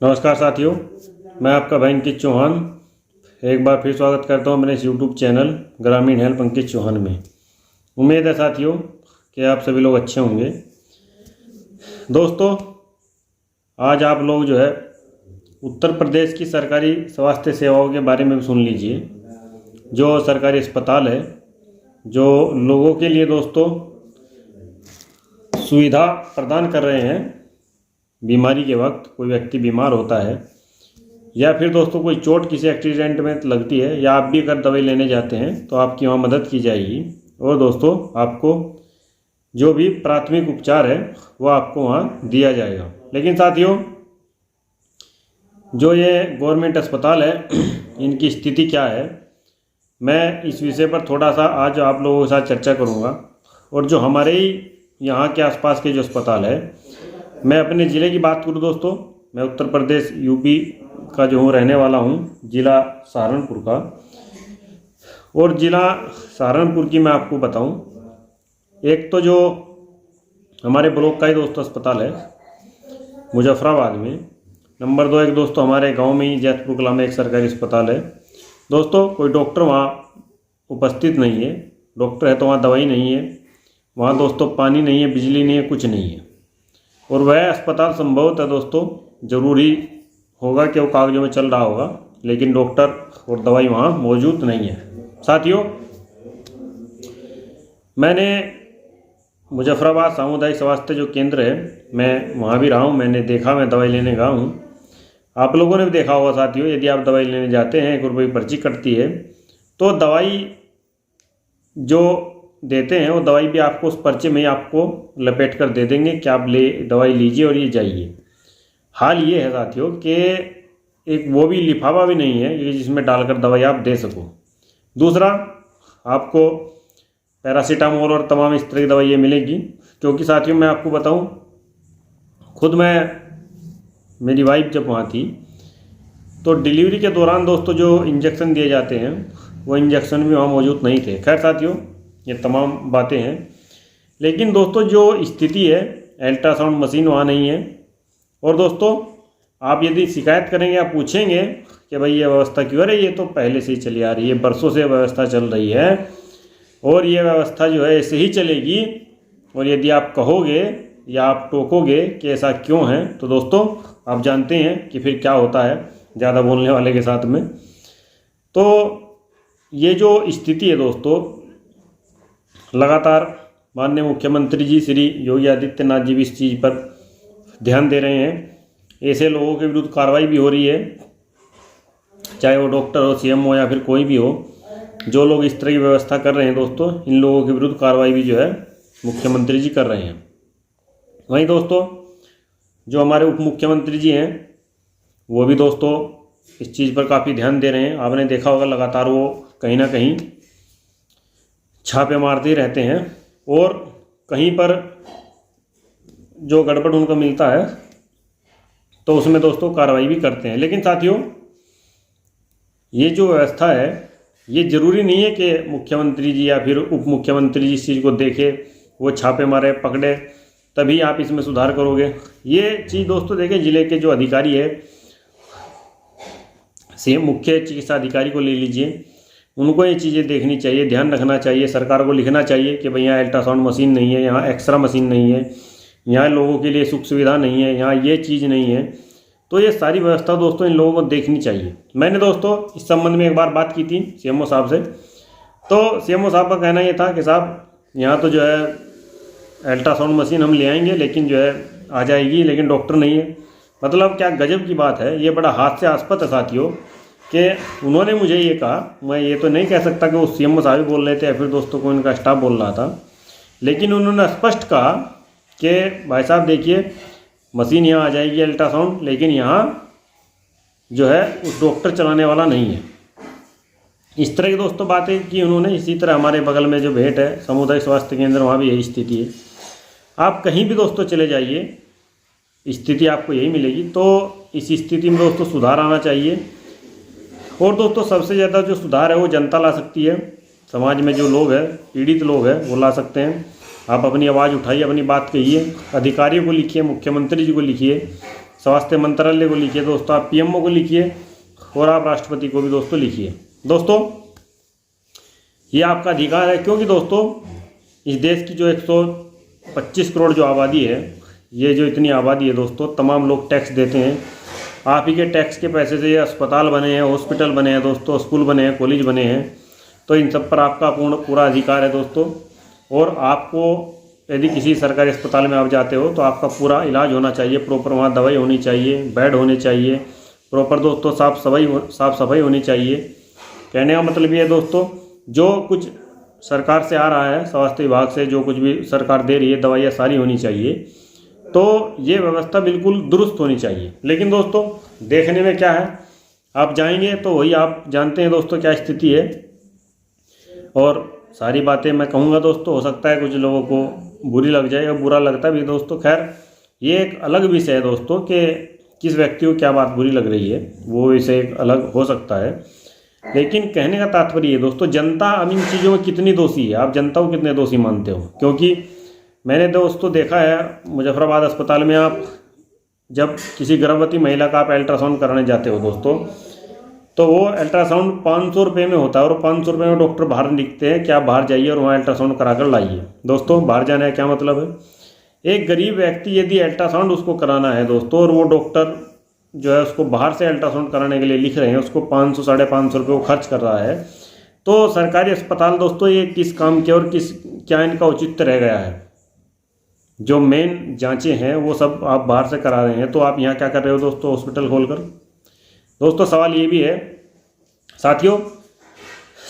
नमस्कार साथियों, मैं आपका भाई अंकित चौहान एक बार फिर स्वागत करता हूं मेरे इस यूट्यूब चैनल ग्रामीण हेल्प अंकित चौहान में। उम्मीद है साथियों कि आप सभी लोग अच्छे होंगे। दोस्तों, आज आप लोग उत्तर प्रदेश की सरकारी स्वास्थ्य सेवाओं के बारे में सुन लीजिए। जो सरकारी अस्पताल है, जो लोगों के लिए दोस्तों सुविधा प्रदान कर रहे हैं। बीमारी के वक्त कोई व्यक्ति बीमार होता है या फिर दोस्तों कोई चोट किसी एक्सीडेंट में लगती है, या आप भी अगर दवाई लेने जाते हैं तो आपकी वहाँ मदद की जाएगी। और दोस्तों, आपको जो भी प्राथमिक उपचार है वो आपको वहाँ दिया जाएगा। लेकिन साथियों, जो ये गवर्नमेंट अस्पताल है इनकी स्थिति क्या है, मैं इस विषय पर थोड़ा सा आज आप लोगों के साथ चर्चा करूँगा। और जो हमारे ही यहाँ के आसपास के जो अस्पताल है, मैं अपने ज़िले की बात करूँ दोस्तों, मैं उत्तर प्रदेश यूपी का जो हूँ रहने वाला हूँ, ज़िला सहारनपुर का। और ज़िला सहारनपुर की मैं आपको बताऊँ, एक तो जो हमारे ब्लॉक का ही दोस्तों अस्पताल है मुजफ्फराबाद में। नंबर 2 एक दोस्तों हमारे गांव में ही जैतपुर कला में एक सरकारी अस्पताल है। दोस्तों, कोई डॉक्टर वहाँ उपस्थित नहीं है। डॉक्टर है तो वहाँ दवाई नहीं है, वहाँ दोस्तों पानी नहीं है, बिजली नहीं है, कुछ नहीं है। और वह अस्पताल संभवतः दोस्तों ज़रूरी होगा कि वो कागजों में चल रहा होगा, लेकिन डॉक्टर और दवाई वहाँ मौजूद नहीं है। साथियों, मैंने मुजफ्फराबाद सामुदायिक स्वास्थ्य जो केंद्र है, मैं वहाँ भी रहा हूँ, मैंने देखा, मैं दवाई लेने गया हूँ। आप लोगों ने भी देखा होगा साथियों, यदि आप दवाई लेने जाते हैं, 1 रुपये की पर्ची कटती है, तो दवाई जो देते हैं वो दवाई भी आपको उस पर्चे में ही आपको लपेट कर दे देंगे कि आप दवाई लीजिए और ये जाइए। हाल ये है साथियों कि एक वो भी लिफाफा भी नहीं है ये जिसमें डालकर दवाई आप दे सको। दूसरा, आपको पैरासीटामोल और तमाम इस तरह की दवाइयाँ मिलेगी। क्योंकि साथियों मैं आपको बताऊं, खुद मेरी वाइफ जब वहाँ थी तो डिलीवरी के दौरान दोस्तों जो इंजेक्शन दिए जाते हैं वो इंजेक्शन भी वहाँ मौजूद नहीं थे। खैर साथियों, ये तमाम बातें हैं। लेकिन दोस्तों जो स्थिति है, अल्ट्रासाउंड मशीन वहाँ नहीं है। और दोस्तों, आप यदि शिकायत करेंगे, आप पूछेंगे कि भाई ये व्यवस्था क्यों है, ये तो पहले से ही चली आ रही है, बरसों से व्यवस्था चल रही है और ये व्यवस्था जो है ऐसे ही चलेगी। और यदि आप कहोगे या आप टोकोगे कि ऐसा क्यों है, तो दोस्तों आप जानते हैं कि फिर क्या होता है ज़्यादा बोलने वाले के साथ में। तो ये जो स्थिति है दोस्तों, लगातार माननीय मुख्यमंत्री जी श्री योगी आदित्यनाथ जी भी इस चीज़ पर ध्यान दे रहे हैं। ऐसे लोगों के विरुद्ध कार्रवाई भी हो रही है, चाहे वो डॉक्टर हो, सीएम हो या फिर कोई भी हो। जो लोग इस तरह की व्यवस्था कर रहे हैं दोस्तों, इन लोगों के विरुद्ध कार्रवाई भी जो है मुख्यमंत्री जी कर रहे हैं। वहीं दोस्तों जो हमारे उप मुख्यमंत्री जी हैं, वो भी दोस्तों इस चीज़ पर काफ़ी ध्यान दे रहे हैं। आपने देखा होगा लगातार वो कहीं ना कहीं छापे मारते रहते हैं और कहीं पर जो गड़बड़ उनको मिलता है तो उसमें दोस्तों कार्रवाई भी करते हैं। लेकिन साथियों, ये जो व्यवस्था है, ये ज़रूरी नहीं है कि मुख्यमंत्री जी या फिर उप मुख्यमंत्री जी इस चीज़ को देखे, वो छापे मारे, पकड़े, तभी आप इसमें सुधार करोगे। ये चीज़ दोस्तों देखें, ज़िले के जो अधिकारी है, सीएम मुख्य चिकित्सा अधिकारी को ले लीजिए, उनको ये चीज़ें देखनी चाहिए, ध्यान रखना चाहिए। सरकार को लिखना चाहिए कि भाई यहाँ अल्ट्रासाउंड मशीन नहीं है, यहाँ एक्सरा मशीन नहीं है, यहाँ लोगों के लिए सुख सुविधा नहीं है, यहाँ ये चीज़ नहीं है। तो ये सारी व्यवस्था दोस्तों इन लोगों को देखनी चाहिए। मैंने दोस्तों इस संबंध में एक बार बात की थी सीएमओ साहब से, तो सीएमओ साहब का कहना ये था कि साहब यहाँ तो जो है अल्ट्रासाउंड मशीन हम ले आएंगे, लेकिन जो है आ जाएगी, लेकिन डॉक्टर नहीं है। मतलब क्या गजब की बात है, ये बड़ा हास्यास्पद है साथियों कि उन्होंने मुझे ये कहा। मैं ये तो नहीं कह सकता कि वो सीएमओ साहब ही बोल रहे थे या फिर दोस्तों को इनका स्टाफ बोल रहा था, लेकिन उन्होंने स्पष्ट कहा कि भाई साहब देखिए, मशीन यहाँ आ जाएगी अल्ट्रासाउंड, लेकिन यहाँ जो है उस डॉक्टर चलाने वाला नहीं है। इस तरह की दोस्तों बातें की उन्होंने। इसी तरह हमारे बगल में जो भेंट है सामुदायिक स्वास्थ्य केंद्र, वहाँ भी यही स्थिति है। आप कहीं भी दोस्तों चले जाइए, स्थिति आपको यही मिलेगी। तो इस स्थिति में दोस्तों सुधार आना चाहिए। और दोस्तों सबसे ज़्यादा जो सुधार है वो जनता ला सकती है। समाज में जो लोग हैं, पीड़ित लोग हैं, वो ला सकते हैं। आप अपनी आवाज़ उठाइए, अपनी बात कहिए, अधिकारियों को लिखिए, मुख्यमंत्री जी को लिखिए, स्वास्थ्य मंत्रालय को लिखिए दोस्तों, आप पीएमओ को लिखिए और आप राष्ट्रपति को भी दोस्तों लिखिए। दोस्तों ये आपका अधिकार है, क्योंकि दोस्तों इस देश की जो 125 करोड़ जो आबादी है, ये जो इतनी आबादी है दोस्तों, तमाम लोग टैक्स देते हैं। आप ही के टैक्स के पैसे से ये अस्पताल बने हैं, हॉस्पिटल बने हैं दोस्तों, स्कूल बने हैं, कॉलेज बने हैं। तो इन सब पर आपका पूरा अधिकार है दोस्तों। और आपको यदि किसी सरकारी अस्पताल में आप जाते हो तो आपका पूरा इलाज होना चाहिए, प्रॉपर वहाँ दवाई होनी चाहिए, बेड होने चाहिए, प्रॉपर दोस्तों साफ़ सफाई होनी चाहिए। कहने का मतलब ये है दोस्तों, जो कुछ सरकार से आ रहा है, स्वास्थ्य विभाग से जो कुछ भी सरकार दे रही है, दवाइयाँ सारी होनी चाहिए। तो ये व्यवस्था बिल्कुल दुरुस्त होनी चाहिए। लेकिन दोस्तों देखने में क्या है, आप जाएंगे तो वही आप जानते हैं दोस्तों क्या स्थिति है। और सारी बातें मैं कहूँगा दोस्तों, हो सकता है कुछ लोगों को बुरी लग जाए और बुरा लगता भी दोस्तों। खैर ये एक अलग विषय है दोस्तों कि किस व्यक्ति को क्या बात बुरी लग रही है, वो विषय एक अलग हो सकता है। लेकिन कहने का तात्पर्य है दोस्तों, जनता अब इन चीज़ों में कितनी दोषी है, आप जनता को कितने दोषी मानते हो? क्योंकि मैंने दोस्तों देखा है मुजफ्फराबाद अस्पताल में, आप जब किसी गर्भवती महिला का आप अल्ट्रासाउंड कराने जाते हो दोस्तों, तो वो अल्ट्रासाउंड 500 रुपये में होता है और 500 रुपये में डॉक्टर बाहर लिखते हैं कि आप बाहर जाइए और वहाँ अल्ट्रासाउंड करा कर लाइए। दोस्तों बाहर जाने का क्या मतलब है? एक गरीब व्यक्ति यदि अल्ट्रासाउंड उसको कराना है दोस्तों, और वो डॉक्टर जो है उसको बाहर से अल्ट्रासाउंड कराने के लिए लिख रहे हैं, उसको 500 साढ़े 500 रुपये वो खर्च कर रहा है, तो सरकारी अस्पताल दोस्तों ये किस काम के और क्या इनका औचित्य रह गया है? जो मेन जांचें हैं वो सब आप बाहर से करा रहे हैं, तो आप यहाँ क्या कर रहे हो दोस्तों हॉस्पिटल खोलकर? दोस्तों सवाल ये भी है साथियों,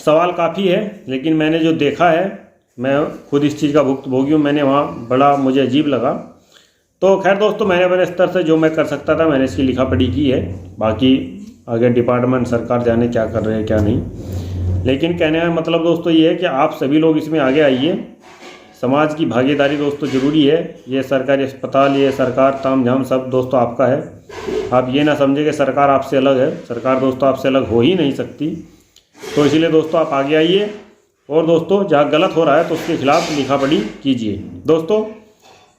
सवाल काफ़ी है, लेकिन मैंने जो देखा है, मैं खुद इस चीज़ का भुक्तभोगी हूँ, मैंने वहाँ बड़ा मुझे अजीब लगा। तो खैर दोस्तों मैंने अपने स्तर से जो मैं कर सकता था मैंने इसकी लिखा पढ़ी की है। बाकी आगे डिपार्टमेंट सरकार जाने क्या कर रहे हैं क्या नहीं। लेकिन कहने का मतलब दोस्तों ये है कि आप सभी लोग इसमें आगे आइए, समाज की भागीदारी दोस्तों ज़रूरी है। ये सरकारी अस्पताल, ये सरकार तामझाम सब दोस्तों आपका है। आप ये ना समझे कि सरकार आपसे अलग है, सरकार दोस्तों आपसे अलग हो ही नहीं सकती। तो इसीलिए दोस्तों आप आगे आइए और दोस्तों जहाँ गलत हो रहा है तो उसके खिलाफ लिखा पढ़ी कीजिए। दोस्तों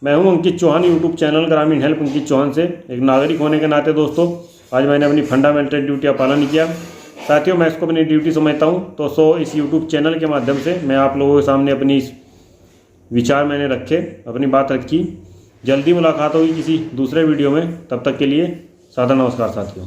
मैं हूँ अंकित चौहान, यूट्यूब चैनल ग्रामीण हेल्प अंकित चौहान से। एक नागरिक होने के नाते दोस्तों आज मैंने अपनी फंडामेंटल ड्यूटी का पालन किया। साथियों मैं इसको अपनी ड्यूटी समझता हूँ। तो इस यूट्यूब चैनल के माध्यम से मैं आप लोगों के सामने अपनी विचार मैंने रखे, अपनी बात रखी। जल्दी मुलाकात होगी किसी दूसरे वीडियो में, तब तक के लिए सादर नमस्कार साथियों।